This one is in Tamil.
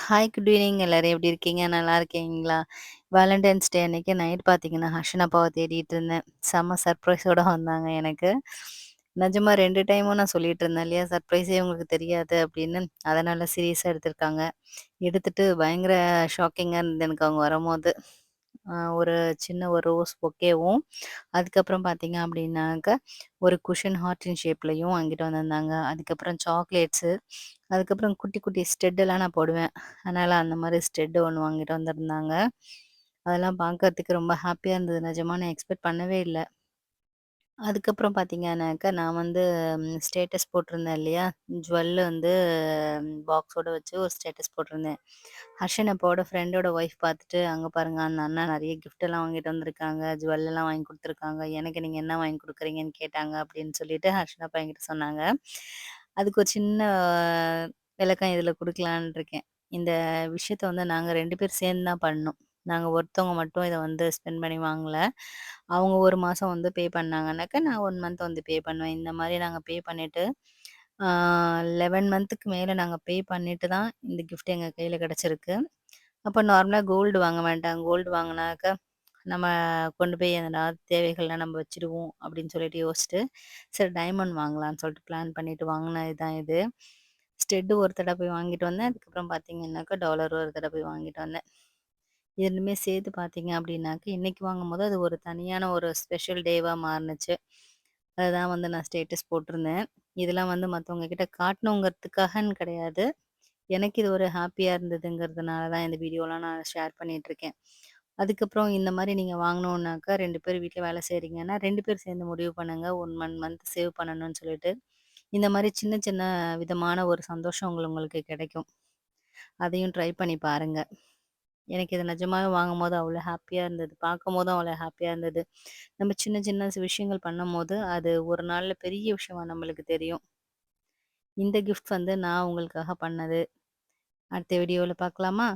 Hi, good evening. எல்லாரும் எப்படி இருக்கீங்க? நல்லா இருக்கீங்களா? வேலண்டைன்ஸ் டே அன்னைக்கு நைட் பார்த்தீங்கன்னா, ஹர்ஷன் அப்பாவ தேடிட்டு இருந்தேன். செம்ம சர்ப்ரைஸோட வந்தாங்க எனக்கு. நிஜமா 2 டைமும் நான் சொல்லிட்டு இருந்தேன் இல்லையா, சர்ப்ரைஸே உங்களுக்கு தெரியாது அப்படின்னு. அதனால சீரியஸா எடுத்திருக்காங்க. எடுத்துட்டு பயங்கர ஷாக்கிங்கா இருந்தது எனக்கு அவங்க வரும்போது. ஒரு சின்ன ஒரு ரோஸ் பொக்கேவும், அதுக்கப்புறம் பார்த்தீங்க அப்படின்னாக்க, ஒரு குஷன் ஹார்ட் இன் ஷேப்லயும் வாங்கிட்டு வந்திருந்தாங்க. அதுக்கப்புறம் சாக்லேட்ஸு, அதுக்கப்புறம் குட்டி குட்டி ஸ்டெட்டெல்லாம் நான் போடுவேன். அதனால அந்த மாரி ஸ்டெட் ஒண்ணு வாங்கிட்டு வந்திருந்தாங்க. அதெல்லாம் பார்க்கறதுக்கு ரொம்ப ஹாப்பியா இருந்தது. நிஜமா நான் எக்ஸ்பெக்ட் பண்ணவே இல்ல. அதுக்கப்புறம் பார்த்தீங்கன்னாக்கா, நான் வந்து ஸ்டேட்டஸ் போட்டிருந்தேன் இல்லையா? ஜுவல் வந்து பாக்ஸோட வச்சு ஒரு ஸ்டேட்டஸ் போட்டிருந்தேன். ஹர்ஷன் அப்பாவோட ஃப்ரெண்டோட ஒய்ஃப் பார்த்துட்டு, "அங்க பாருங்க அந்த அண்ணா நெறைய கிஃப்ட்டெல்லாம் வாங்கிட்டு வந்திருக்காங்க. ஜுவல்லெல்லாம் வாங்கி குடுத்துருக்காங்க. எனக்கு நீங்க என்ன வாங்கி குடுக்குறீங்கன்னு கேட்டாங்க." அப்படின்னு சொல்லிட்டு ஹர்ஷன் அப்பா என்கிட்ட சொன்னாங்க. அதுக்கு ஒரு சின்ன விளக்கம் இதில குடுக்கலான்னு இருக்கேன். இந்த விஷயத்த வந்து நாங்க 2 பேரும் சேர்ந்து தான் பண்ணோம். நாங்க ஒருத்தவங்க மட்டும் இத வந்து ஸ்பெண்ட் பண்ணி வாங்கல. அவங்க 1 மாசம் வந்து பே பண்ணாங்கன்னாக்கா, நான் 1 மந்த் வந்து பே பண்ணுவேன். இந்த மாரி நாங்க பே பண்ணிட்டு, ஆ 11 மந்த்துக்கு மேல நாங்க பே பண்ணிட்டு தான் இந்த கிஃப்ட் எங்க கையில கிடைச்சிருக்கு. அப்ப நார்மலா கோல்டு வாங்க வேண்டாம். கோல்டு வாங்குனாக்கா, நம்ம கொண்டு போய் எதனா தேவைகள்னா நம்ம வச்சுடுவோம் அப்படின்னு சொல்லிட்டு யோசிச்சுட்டு, சரி டைமண்ட் வாங்கலாம்ன்னு சொல்லிட்டு பிளான் பண்ணிட்டு வாங்குனது தான் இது. ஸ்டெட் ஒரு தடவ போய் வாங்கிட்டு வந்தேன். அதுக்கப்புறம் பார்த்தீங்கன்னாக்கா, டாலர் ஒரு தடவ போய் வாங்கிட்டு வந்தேன். 2மே சேர்த்து பார்த்தீங்க அப்படின்னாக்க, இன்னைக்கு வாங்கும்போது அது ஒரு தனியான ஒரு ஸ்பெஷல் டேவா மாறுனுச்சு. அதுதான் வந்து நான் ஸ்டேட்டஸ் போட்டிருந்தேன். இதெல்லாம் வந்து மத்தவங்க கிட்ட காட்டணுங்கிறதுக்காகன்னு கிடையாது. எனக்கு இது ஒரு ஹாப்பியா இருந்ததுங்கிறதுனால தான் இந்த வீடியோலாம் நான் ஷேர் பண்ணிட்டுருக்கேன். அதுக்கப்புறம் இந்த மாரி நீங்க வாங்கணும்னாக்கா 2 பேர் வீட்ல வேலை செய்றீங்கன்னா, 2 பேர் சேர்ந்து முடிவு பண்ணுங்க. 1 மந்த் சேவ் பண்ணணும்னு சொல்லிட்டு. இந்த மாரி சின்ன சின்ன விதமான ஒரு சந்தோஷம் உங்களுக்கு கிடைக்கும். அதையும் ட்ரை பண்ணி பாருங்க. எனக்கு இது நிஜமாவே வாங்கும்போது அவ்வளோ ஹாப்பியா இருந்தது. பார்க்கும்போதும் அவ்வளோ ஹாப்பியா இருந்தது. நம்ம சின்ன சின்ன விஷயங்கள் பண்ணும்போது, அது ஒரு நாள்ல பெரிய விஷயமா நம்மளுக்கு தெரியும். இந்த கிஃப்ட் வந்து நான் உங்களுக்காக பண்ணது. அடுத்த வீடியோல பார்க்கலாமா?